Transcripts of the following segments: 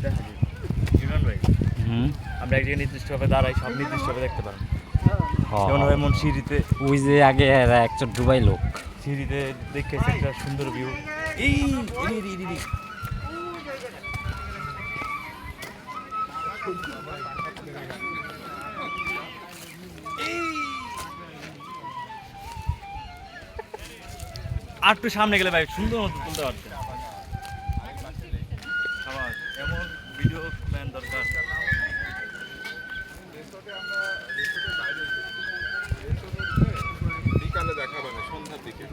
দেখা যায় ইমরান ভাই আমরা এক জায়গায় নির্দিষ্টভাবে দাঁড়াই, সব নির্দিষ্টভাবে দেখতে পারেন। যেমন হয় এমন সিঁড়িতে, ওই যে আগে একটা ডুবাই লোক সিঁড়িতে দেখেছে একটা সুন্দর ভিউ। এই আর একটু সামনে গেলে ভাই সুন্দর মতো তুলতে পারতেন। সবার এমন ভিডিও প্ল্যান দরকার। বিকালে দেখা মানে সন্ধ্যার দিকে।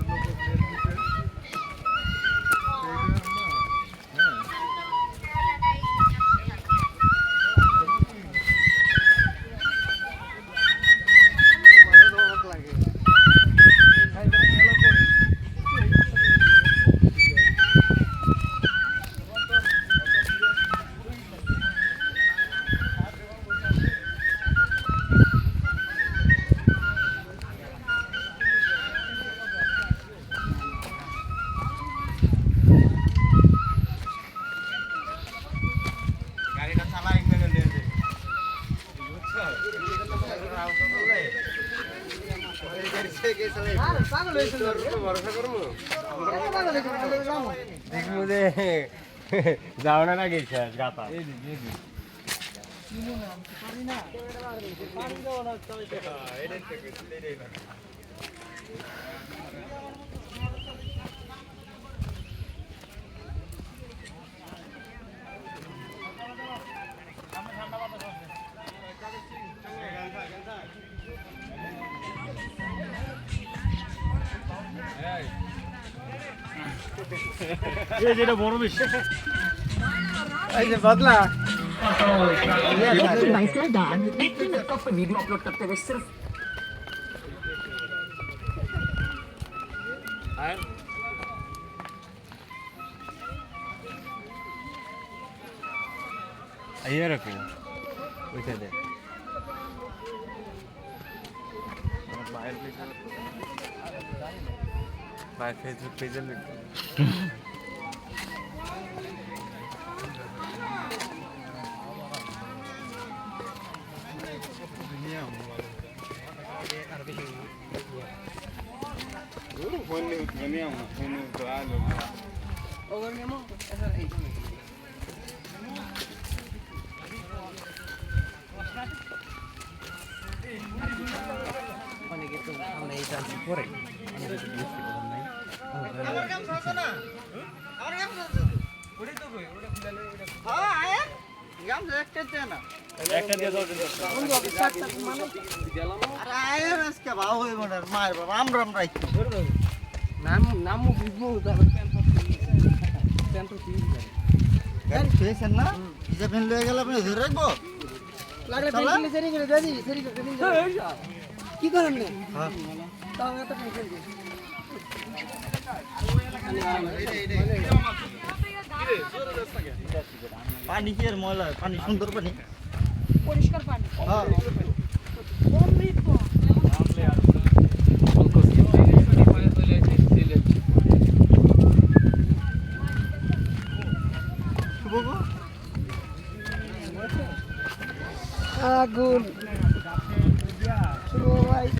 দেখবো যে যাও না গেছে গাতা যেটা বড় বেশি এই যে বদলা भाई सर डाल कब वीडियो अपलोड करते हुए सिर्फ আইয়া রাখো ওইটা দে ভাই ফেসবুক পেজে অনেকে তো আমরা এই চান্স করে একটা দিয়ে দাও নাম বুঝবো না হিসাব লয়ে গেলে আপনি ধরে রাখবো কি করেন না পানি কি আর ময়লা পানি সুন্দর পানি পরিষ্কার পানি হ্যাঁ অমৃত আগুন